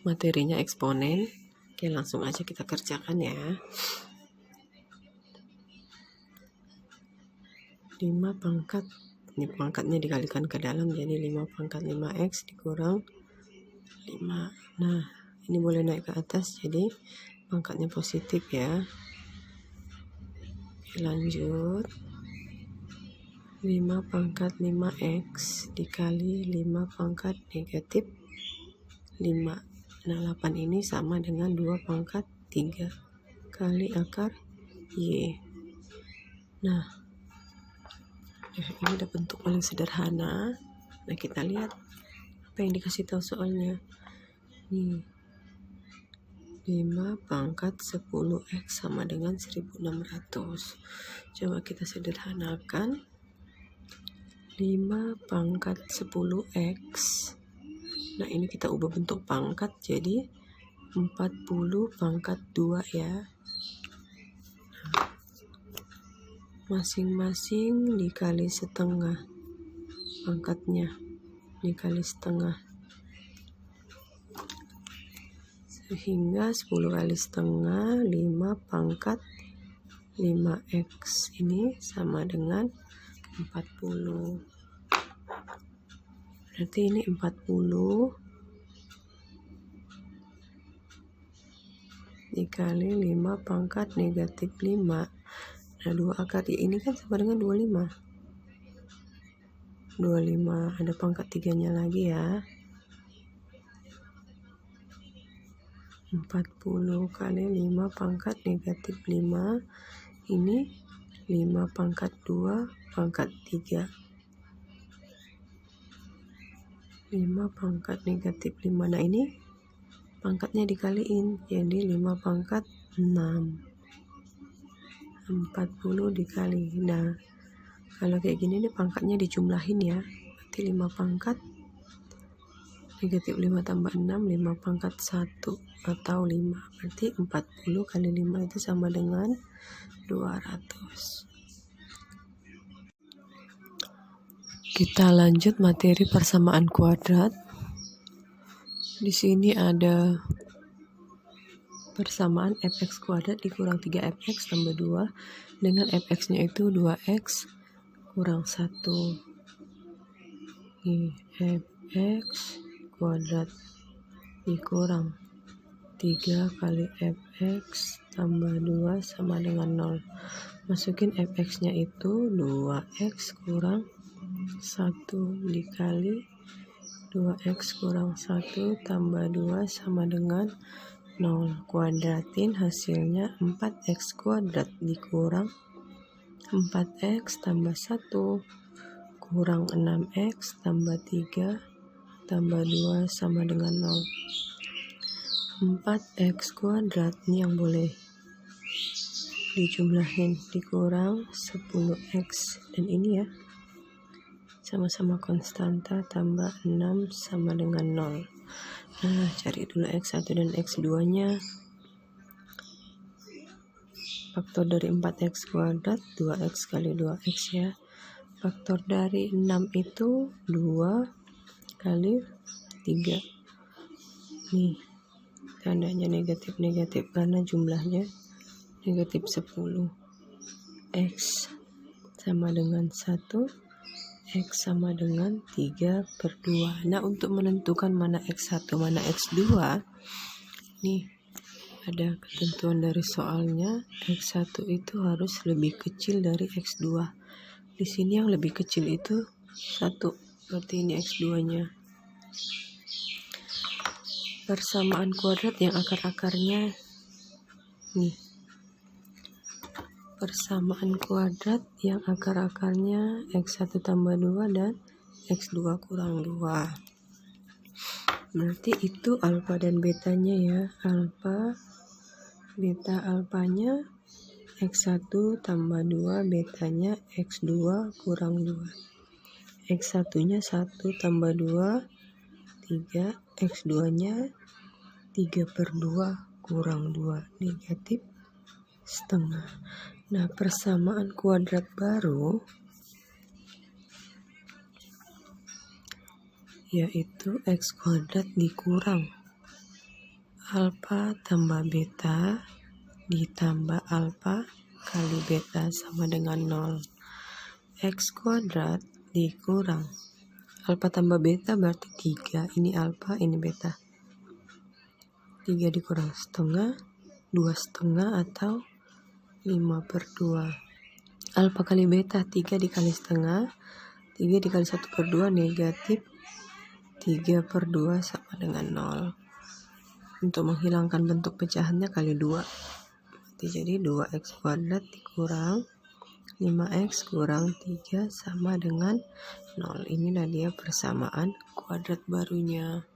Materinya eksponen. Oke, langsung aja kita kerjakan ya. 5 pangkat, ini pangkatnya dikalikan ke dalam, jadi 5 pangkat 5x dikurang 5. Nah, ini boleh naik ke atas, jadi pangkatnya positif ya. Oke, lanjut. 5 pangkat 5x dikali 5 pangkat negatif 5. Nah, 8 ini sama dengan 2 pangkat 3 kali akar Y. Nah, ini udah bentuk paling sederhana. Nah, kita lihat apa yang dikasih tahu soalnya. Nih, 5 pangkat 10x sama dengan 1600. Coba kita sederhanakan. 5 pangkat 10x. Nah, ini kita ubah bentuk pangkat jadi 40 pangkat 2 ya. Masing-masing dikali setengah pangkatnya, dikali setengah, sehingga 10 kali setengah 5 pangkat 5x ini sama dengan 40. Berarti ini 40 dikali 5 pangkat negatif 5. Nah, 2 akar ini kan sama dengan 25. 25, ada pangkat 3-nya lagi ya. 40 kali 5 pangkat negatif 5. Ini 5 pangkat 2 pangkat 3. 5 pangkat negatif 5. Nah, ini pangkatnya dikaliin, jadi 5 pangkat 6. 40 dikali. Nah, kalau kayak gini nih pangkatnya dijumlahin ya. Berarti 5 pangkat negatif 5 tambah 6, 5 pangkat 1 atau 5. Berarti 40 kali 5 itu sama dengan 200. Kita lanjut materi persamaan kuadrat. Di sini ada persamaan fx kuadrat dikurang 3fx tambah 2 dengan fx-nya itu 2x kurang 1. Ini fx kuadrat dikurang 3 kali fx tambah 2 sama dengan 0. Masukin fx-nya itu 2x kurang 1 dikali 2x kurang 1 tambah 2 sama dengan 0. Kuadratin hasilnya 4x kuadrat dikurang 4x tambah 1 kurang 6x tambah 3 tambah 2 sama dengan 0. 4x kuadrat ini yang boleh dijumlahin dikurang 10x, dan ini ya sama-sama konstanta tambah 6 sama dengan 0. Nah, cari dulu x1 dan x2 nya. Faktor dari 4x kuadrat 2x kali 2x ya. Faktor dari 6 itu 2 kali 3. Nih, tandanya negatif-negatif karena jumlahnya negatif 10. X sama dengan 1, X sama dengan 3/2. Nah, untuk menentukan mana X1 mana X2, nih ada ketentuan dari soalnya. X1 itu harus lebih kecil dari X2. Di sini yang lebih kecil itu 1, berarti ini X2-nya. Persamaan kuadrat yang akar-akarnya nih. Persamaan kuadrat yang akar-akarnya x1 tambah 2 dan x2 kurang 2. Berarti itu alfa dan betanya ya. Alfa, beta alfanya x1 tambah 2, betanya x2 kurang 2. X1-nya 1 tambah 2, 3. X2-nya 3/2 kurang 2, negatif setengah. Nah, persamaan kuadrat baru yaitu x kuadrat dikurang alfa tambah beta ditambah alfa kali beta sama dengan 0. X kuadrat dikurang alfa tambah beta berarti 3. Ini alfa, ini beta. 3 dikurang setengah, 2,5 atau 5/2. Alfa kali beta 3 dikali setengah, 3 dikali 1/2 negatif 3/2 sama dengan 0. Untuk menghilangkan bentuk pecahannya kali 2. Jadi 2x kuadrat dikurang 5x kurang 3 sama dengan 0. Inilah dia persamaan kuadrat barunya.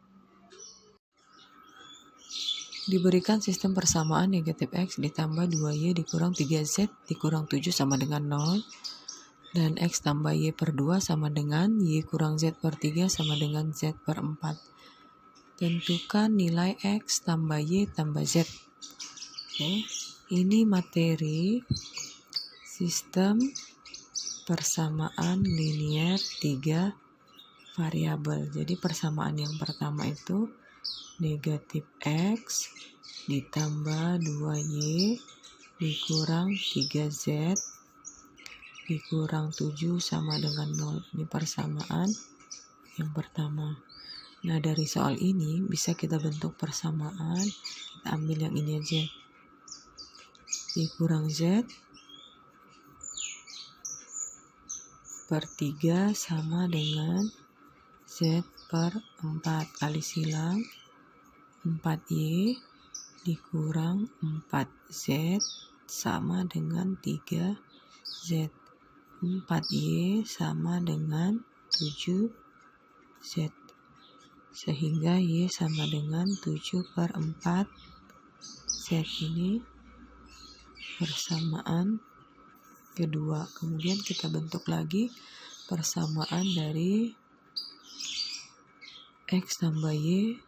Diberikan sistem persamaan negatif x ditambah 2y dikurang 3z dikurang 7 sama dengan 0. Dan x tambah y/2 sama dengan y kurang z/3 sama dengan z/4. Tentukan nilai x tambah y tambah z. Oke, ini materi sistem persamaan linier 3 variabel. Jadi persamaan yang pertama itu negatif x ditambah 2y dikurang 3z dikurang 7 sama dengan 0. Ini persamaan yang pertama. Nah, dari soal ini bisa kita bentuk persamaan. Kita ambil yang ini aja. Dikurang z per 3 sama dengan z/4 kali silang 4y dikurang 4z sama dengan 3z. 4y sama dengan 7z. Sehingga y sama dengan 7/4 z. Ini persamaan kedua. Kemudian kita bentuk lagi persamaan dari x tambah y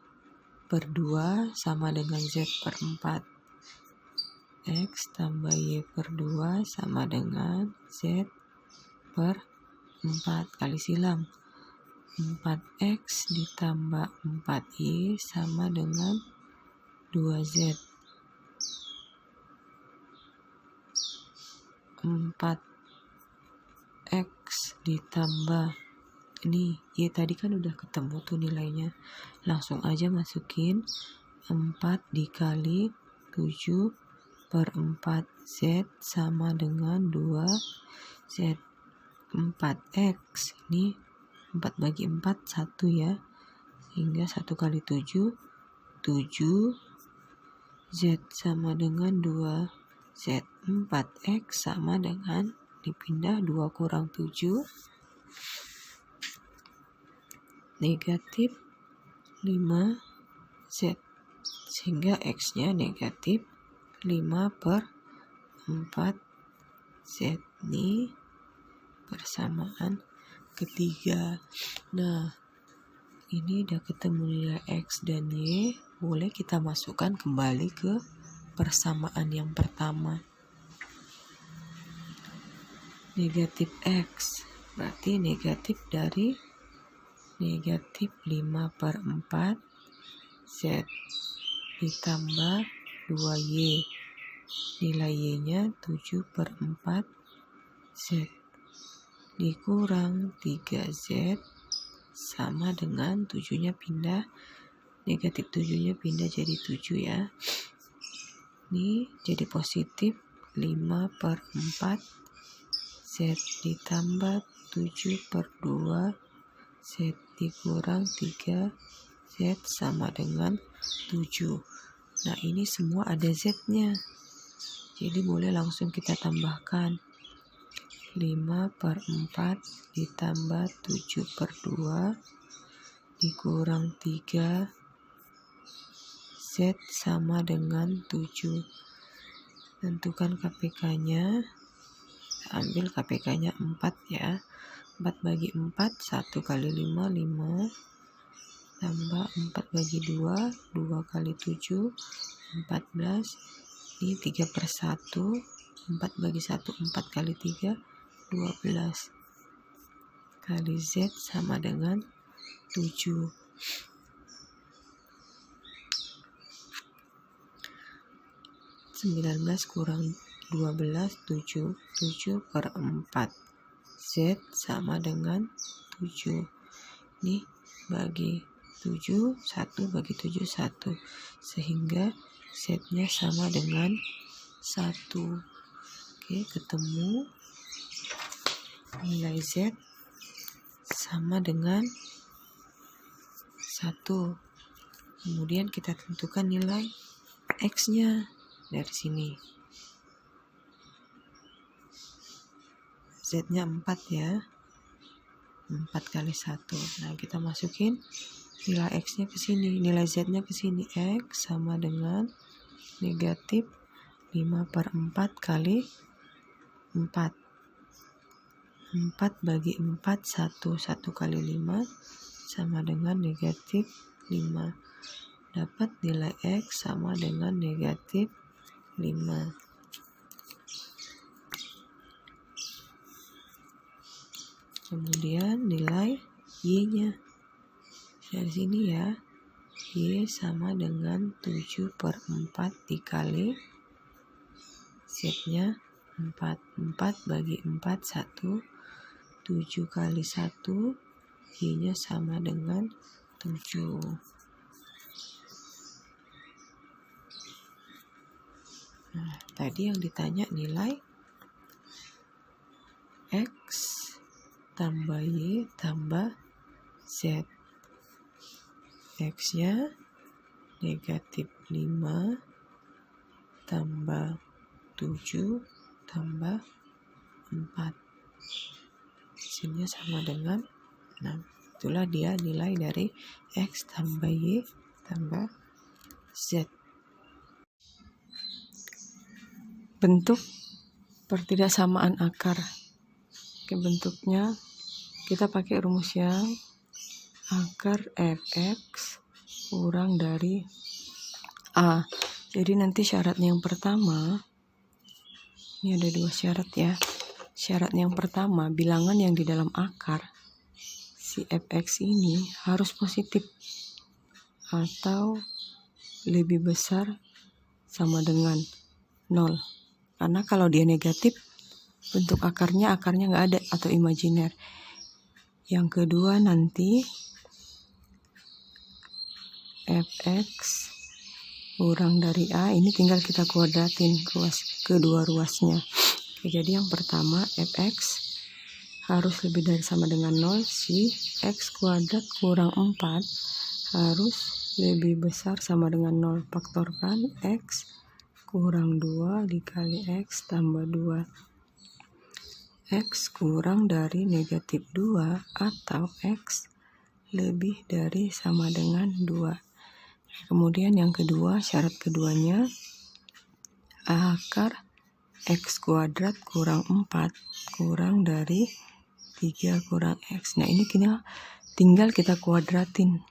per 2 sama dengan z/4. X tambah y per 2 sama dengan z/4 kali silang 4x ditambah 4y sama dengan 2z. 4x ditambah ini y tadi kan udah ketemu tuh nilainya, langsung aja masukin 4 dikali 7/4z sama dengan 2z. 4x ini 4 bagi 4 1 ya, sehingga 1 kali 7 7z sama dengan 2z. 4x sama dengan dipindah 2 kurang 7 negatif 5z, sehingga x-nya negatif 5/4z. Ini persamaan ketiga. Nah, ini udah ketemu nilai x dan y, boleh kita masukkan kembali ke persamaan yang pertama. Negatif x berarti negatif dari negatif 5/4z ditambah 2y. Nilai y-nya 7/4z dikurang 3z sama dengan 7-nya pindah, negatif 7-nya pindah jadi 7 ya. Ini jadi positif 5/4z ditambah 7/2z dikurang 3z sama dengan 7. Nah, ini semua ada z-nya. Jadi boleh langsung kita tambahkan. 5/4 ditambah 7/2 dikurang 3z sama dengan 7. Tentukan KPK-nya. Ambil KPK-nya 4 ya. 4 bagi 4 1 kali 5 5 tambah 4 bagi 2 2 kali 7 14. Ini 3/1. 4 bagi 1 4 kali 3 12 kali z sama dengan 7. 19 kurang 12, 7. 7/4. Z sama dengan 7. Ini bagi 7, 1 bagi 7, 1. Sehingga Z-nya sama dengan 1. Oke, ketemu nilai Z sama dengan 1. Kemudian kita tentukan nilai X-nya dari sini. Z-nya 4 ya. 4 kali 1. Nah, kita masukin nilai X-nya ke sini, nilai Z-nya ke sini. X sama dengan negatif 5/4 kali 4. 4 bagi 4, 1. 1 kali 5 sama dengan negatif 5. Dapat nilai X sama dengan negatif 5. Kemudian nilai Y-nya. Dari sini ya. Y sama dengan 7/4 dikali Z-nya 4. 4 bagi 4, 1. 7 kali 1. Y-nya sama dengan 7. Nah, tadi yang ditanya nilai X tambah Y tambah Z. X-nya negatif 5 tambah 7 tambah 4. Hasilnya sama dengan 6. Itulah dia nilai dari X tambah Y tambah Z. Bentuk pertidaksamaan akar. Oke, bentuknya kita pakai rumus yang akar Fx kurang dari A. Jadi nanti syaratnya yang pertama, ini ada 2 syarat ya. Syarat yang pertama, bilangan yang di dalam akar si Fx ini harus positif atau lebih besar sama dengan 0. Karena kalau dia negatif, bentuk akarnya nggak ada atau imajiner. Yang kedua nanti Fx kurang dari A, ini tinggal kita kuadratin kedua ruasnya. Oke, jadi yang pertama Fx harus lebih dari sama dengan 0, si X kuadrat kurang 4 harus lebih besar sama dengan 0. Faktorkan X kurang 2 dikali X tambah 2. X kurang dari negatif 2 atau X lebih dari sama dengan 2. Kemudian yang kedua, syarat keduanya, akar X kuadrat kurang 4 kurang dari 3 kurang X. Nah, ini tinggal kita kuadratin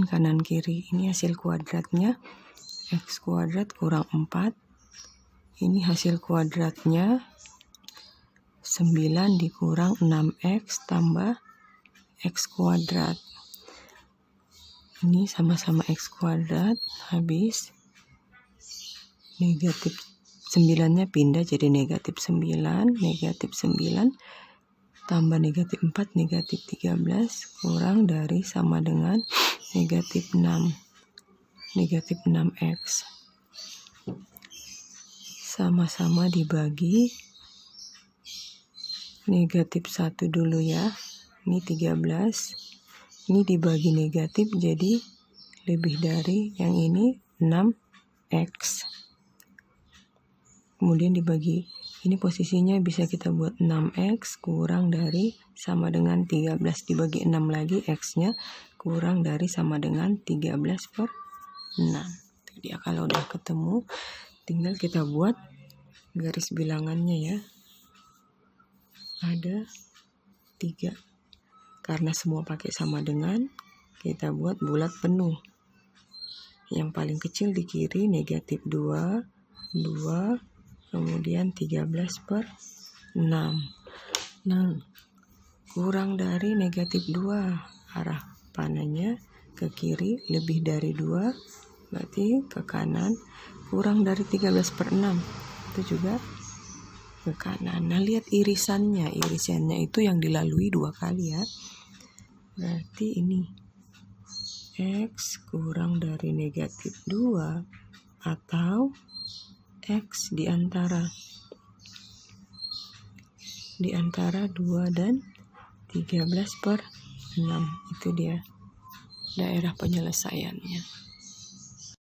kanan kiri. Ini hasil kuadratnya. X kuadrat kurang 4. Ini hasil kuadratnya 9 dikurang 6X tambah X kuadrat. Ini sama-sama X kuadrat, habis negatif 9-nya pindah jadi negatif 9, negatif 9 tambah negatif 4, negatif 13 kurang dari sama dengan negatif 6. Negatif 6X. Sama-sama dibagi negatif 1 dulu ya. Ini 13. Ini dibagi negatif jadi lebih dari yang ini 6X. Kemudian dibagi, ini posisinya bisa kita buat 6X kurang dari sama dengan 13. Dibagi 6 lagi, X-nya kurang dari sama dengan 13/6. Jadi kalau udah ketemu, tinggal kita buat garis bilangannya ya. Ada 3. Karena semua pakai sama dengan, kita buat bulat penuh. Yang paling kecil di kiri negatif 2, kemudian 13/6. Nah, kurang dari negatif 2, arah panahnya ke kiri, lebih dari 2, berarti ke kanan. kurang dari 13/6, itu juga ke kanan. Nah, lihat irisannya itu yang dilalui 2 kali ya. Berarti ini X kurang dari -2 atau X di antara 2 dan 13/6. Itu dia daerah penyelesaiannya.